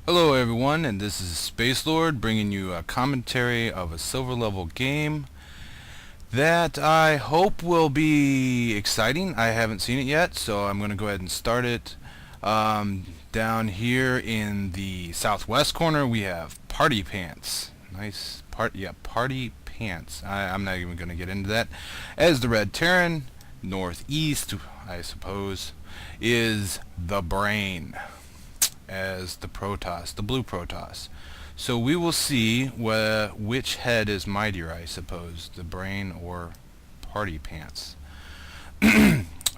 Hello everyone, and this is Space Lord bringing you a commentary of a silver level game that I hope will be exciting. I haven't seen it yet, so I'm going to go ahead and start it. Down here in the southwest corner we have Party Pants. Party Pants. I'm not even going to get into that. As the Red Terran, northeast, I suppose, is the Brain as the Protoss, the blue Protoss. So we will see which head is mightier, I suppose, the Brain or Party Pants.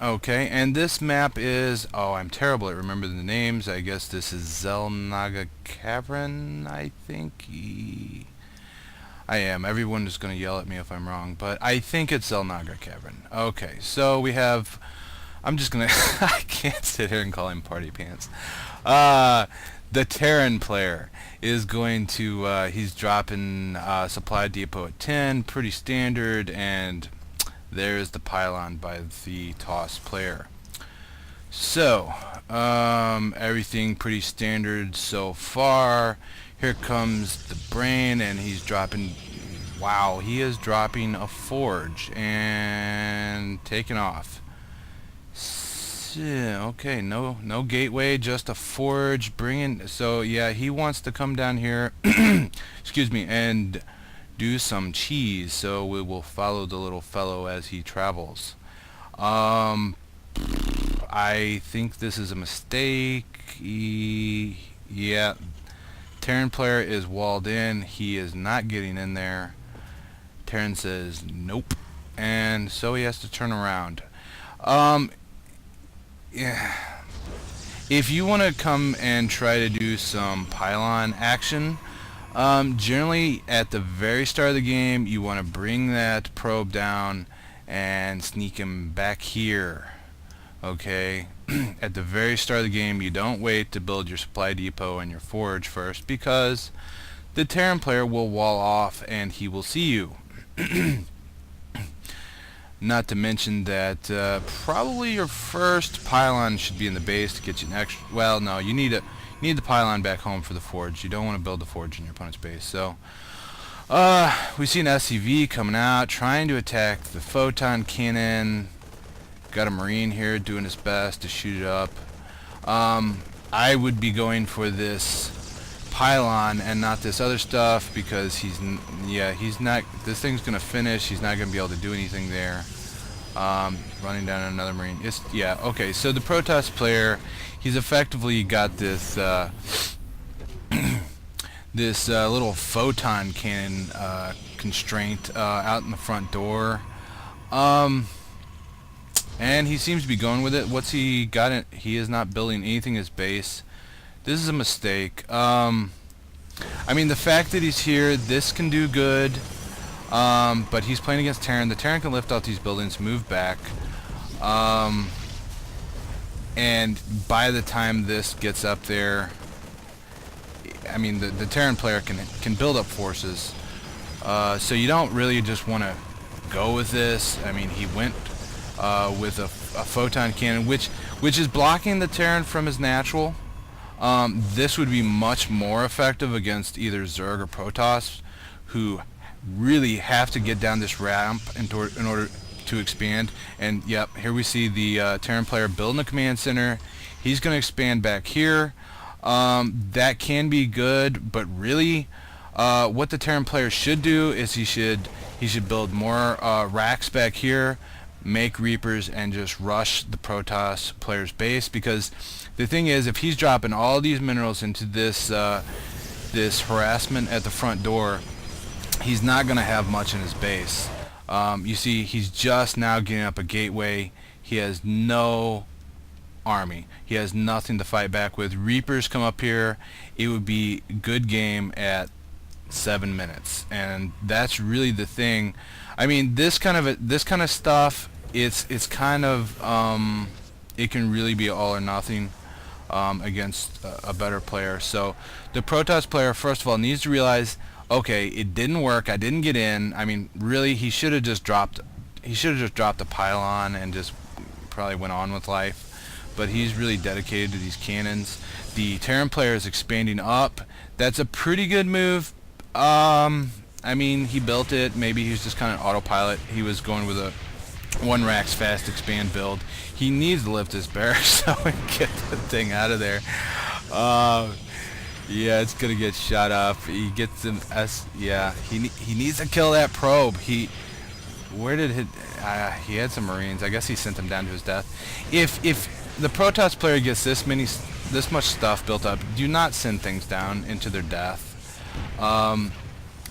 Okay, and this map is, I'm terrible at remembering the names. I guess this is Zelnaga Cavern, I think. I am. Everyone is going to yell at me if I'm wrong, but I think it's Zelnaga Cavern. Okay, so we have, I'm just going to, I can't sit here and call him Party Pants. The Terran player is going to, he's dropping supply depot at 10, pretty standard, and there's the pylon by the toss player. So, everything pretty standard so far. Here comes the Brain, and he's dropping, wow, he is dropping a forge and taking off. Okay, no gateway, just a forge. So yeah, he wants to come down here, excuse me, and do some cheese. So we will follow the little fellow as he travels. I think this is a mistake. Yeah, Terran player is walled in. He is not getting in there. Terran says nope, and so he has to turn around. Yeah. If you want to come and try to do some pylon action, generally at the very start of the game you want to bring that probe down and sneak him back here. Okay, at the very start of the game you don't wait to build your supply depot and your forge first, because the Terran player will wall off and he will see you. Not to mention that probably your first pylon should be in the base to get you an extra. Well, no, you need the pylon back home for the forge. You don't want to build the forge in your opponent's base. So we see an SCV coming out, trying to attack the photon cannon. Got a Marine here doing his best to shoot it up. I would be going for this pylon and not this other stuff, because he's not, this thing's gonna finish. He's not gonna be able to do anything there. Running down another Marine. Okay, so the Protoss player, he's effectively got this this little photon cannon constraint out in the front door, and he seems to be going with it. What's he got? He is not building anything as base. This is a mistake. I mean, the fact that he's here, this can do good, but he's playing against Terran. The Terran can lift out these buildings, move back, and by the time this gets up there, I mean, the Terran player can build up forces, so you don't really just want to go with this. I mean, he went with a photon cannon, which is blocking the Terran from his natural. This would be much more effective against either Zerg or Protoss, who really have to get down this ramp in order to expand. And yep, here we see the Terran player building a command center. He's going to expand back here. That can be good, but really what the Terran player should do is he should build more racks back here, make Reapers, and just rush the Protoss player's base, because the thing is, if he's dropping all these minerals into this this harassment at the front door, he's not going to have much in his base. You see, he's just now getting up a gateway. He has no army. He has nothing to fight back with. Reapers come up here. It would be good game at 7 minutes, and that's really the thing. I mean, this kind of stuff, it's kind of it can really be all or nothing against a better player. So the Protoss player, first of all, needs to realize, okay, it didn't work. I didn't get in. I mean, really, he should have just dropped the pylon and just probably went on with life. but he's really dedicated to these cannons. The Terran player is expanding up. That's a pretty good move. I mean, he built it. Maybe he was just kind of autopilot. He was going with a 1 racks fast expand build. He needs to lift his barracks so he can get the thing out of there. Yeah, it's gonna get shot up. He gets an S. Yeah, he needs to kill that probe. Where did he had some Marines. I guess he sent them down to his death. If the Protoss player gets this much stuff built up, do not send things down into their death.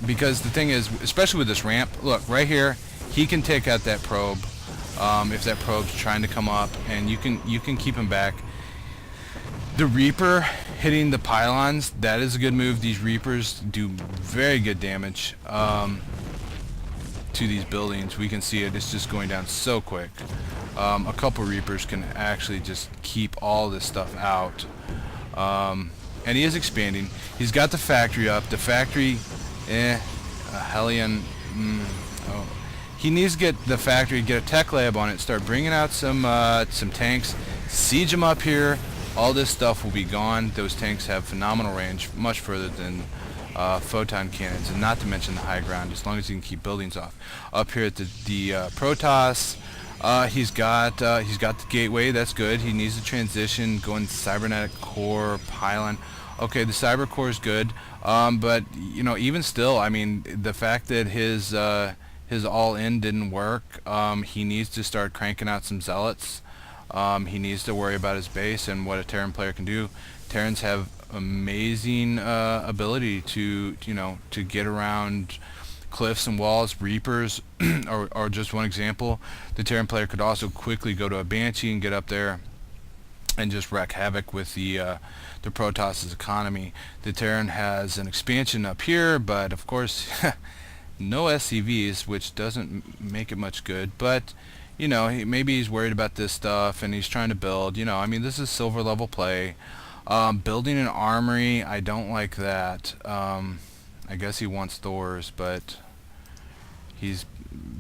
Because the thing is, especially with this ramp, look right here, he can take out that probe if that probe's trying to come up, and you can keep him back. The Reaper hitting the pylons, that is a good move. These Reapers do very good damage to these buildings. We can see it's just going down so quick. A couple Reapers can actually just keep all this stuff out. And he is expanding. He's got the factory up. The factory, Hellion, oh. He needs to get the factory, get a tech lab on it, start bringing out some tanks, siege them up here. All this stuff will be gone. Those tanks have phenomenal range, much further than photon cannons, and not to mention the high ground, as long as you can keep buildings off. Up here at the Protoss, he's got the gateway. That's good. He needs to transition, going cybernetic core, pylon. Okay, the cyber core is good, but you know, even still, I mean, the fact that his all-in didn't work, he needs to start cranking out some zealots. He needs to worry about his base and what a Terran player can do. Terrans have amazing ability to get around cliffs and walls. Reapers are just one example. The Terran player could also quickly go to a Banshee and get up there and just wreak havoc with the Protoss's economy. The Terran has an expansion up here, but of course no SCVs, which doesn't make it much good. But you know, maybe he's worried about this stuff and he's trying to build. You know, I mean, this is silver level play. Building an armory, I don't like that. I guess he wants Thors, but he's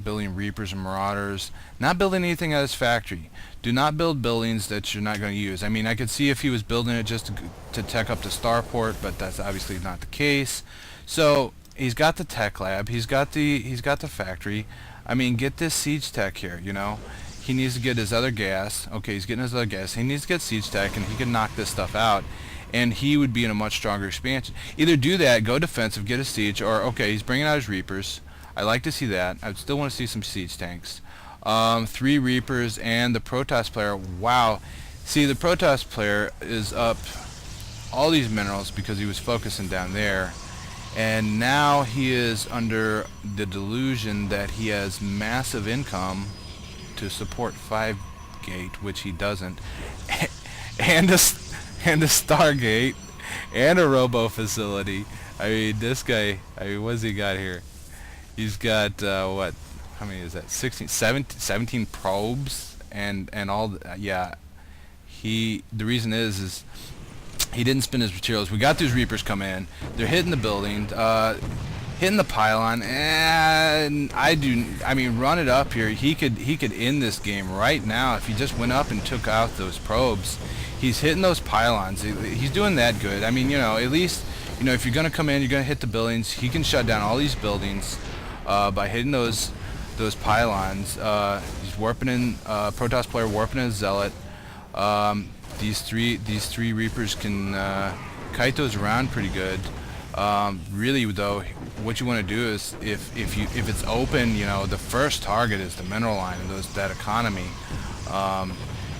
building Reapers and Marauders. Not building anything at his factory. Do not build buildings that you're not going to use. I mean, I could see if he was building it just to tech up the starport, but that's obviously not the case. So he's got the tech lab. He's got the factory. I mean, get this siege tech here, you know. He needs to get his other gas. Okay, he's getting his other gas. He needs to get siege tech, and he can knock this stuff out. And he would be in a much stronger expansion. Either do that, go defensive, get a siege, or, okay, he's bringing out his Reapers. I like to see that. I would still want to see some siege tanks. 3 Reapers and the Protoss player. Wow. See, the Protoss player is up all these minerals because he was focusing down there. And now he is under the delusion that he has massive income to support 5-gate, which he doesn't, and a Stargate, and a robo facility. I mean, this guy, what's he got here? He's got, what, how many is that, 17 probes, and all, yeah. The reason is he didn't spend his materials. We got these Reapers come in. They're hitting the building, hitting the pylon, and I mean, run it up here. He could end this game right now if he just went up and took out those probes. He's hitting those pylons. He's doing that good. I mean, you know, at least, you know, if you're gonna come in, you're gonna hit the buildings. He can shut down all these buildings by hitting those pylons. He's warping in, Protoss player warping in a zealot. These three Reapers can kite those around pretty good. Really though, what you want to do is if it's open, you know, the first target is the mineral line and that economy.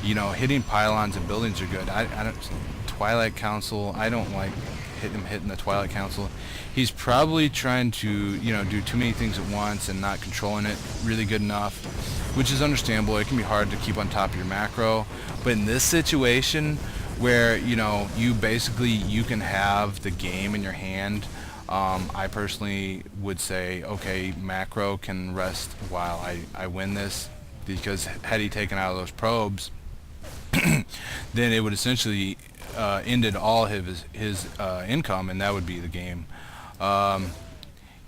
You know, hitting pylons and buildings are good. I don't Twilight Council. I don't like hitting the Twilight Council. He's probably trying to, you know, do too many things at once and not controlling it really good enough, which is understandable. It can be hard to keep on top of your macro, but in this situation where, you know, you can have the game in your hand, I personally would say, okay, macro can rest while I win this, because had he taken out those probes, then it would essentially ended all his income, and that would be the game.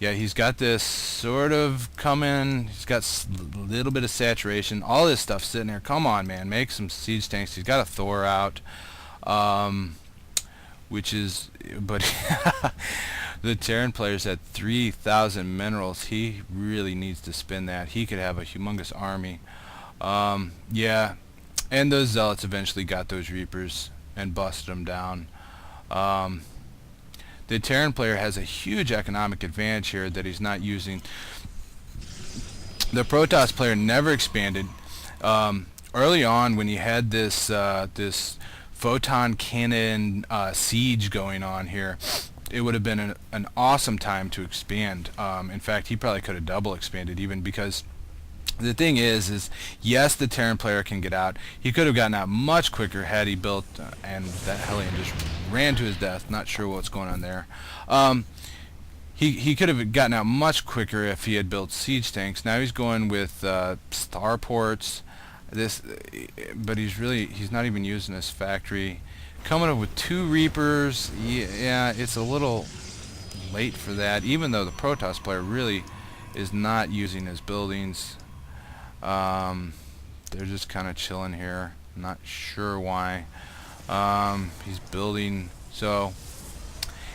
Yeah, he's got this sort of coming. He's got a little bit of saturation. All this stuff sitting there. Come on, man. Make some siege tanks. He's got a Thor out. Um, which is... But the Terran player's at 3,000 minerals. He really needs to spin that. He could have a humongous army. Yeah. And those Zealots eventually got those Reapers and busted them down. The Terran player has a huge economic advantage here that he's not using. The Protoss player never expanded. Early on, when you had this this photon cannon siege going on here, it would have been an awesome time to expand. In fact, he probably could have double expanded even, because the thing is yes, the Terran player can get out. He could have gotten out much quicker had he built, and that Hellion just ran to his death. Not sure what's going on there. He could have gotten out much quicker if he had built siege tanks. Now he's going with starports. But he's not even using this factory. Coming up with 2 Reapers. Yeah, it's a little late for that. Even though the Protoss player really is not using his buildings. They're just kind of chilling here. Not sure why. He's building. So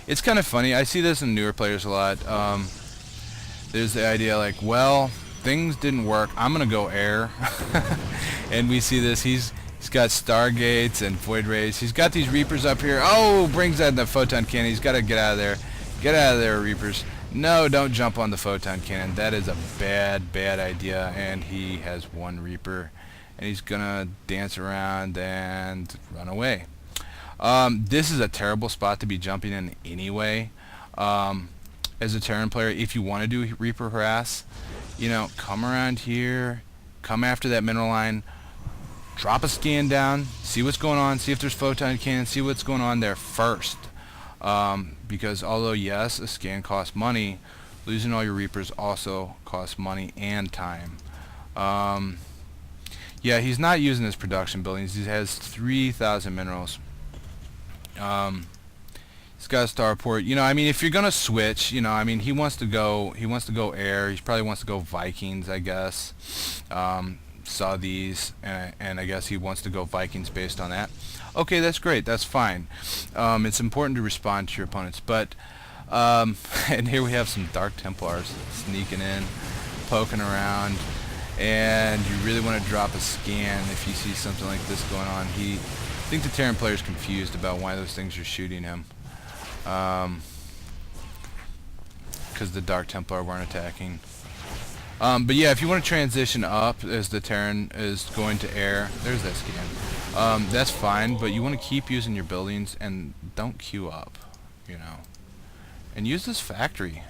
it's kind of funny. I see this in newer players a lot. There's the idea like, well, things didn't work. I'm gonna go air. And we see this. He's got Stargates and Void Rays. He's got these Reapers up here. Oh, brings out the photon cannon. He's got to get out of there. Get out of there, Reapers. No, don't jump on the photon cannon. That is a bad idea. And he has 1 Reaper, and he's gonna dance around and run away. This is a terrible spot to be jumping in anyway. As a Terran player, if you want to do Reaper harass, you know, come around here, come after that mineral line, drop a scan down, see what's going on, see if there's photon cannon, see what's going on there first. Because although yes, a scan costs money, losing all your Reapers also costs money and time. Yeah, he's not using his production buildings. He has 3,000 minerals. He's got a starport. You know, I mean, if you're gonna switch, you know, I mean, he wants to go air. He probably wants to go Vikings, I guess. Saw these, and I guess he wants to go Vikings based on that. Okay, that's great. That's fine. It's important to respond to your opponents, but and here we have some Dark Templars sneaking in, poking around, and you really want to drop a scan if you see something like this going on. I think the Terran player is confused about why those things are shooting him, because the Dark Templar weren't attacking. But yeah, if you want to transition up as the Terran is going to air, there's that scan. That's fine, but you want to keep using your buildings and don't queue up, you know. And use this factory.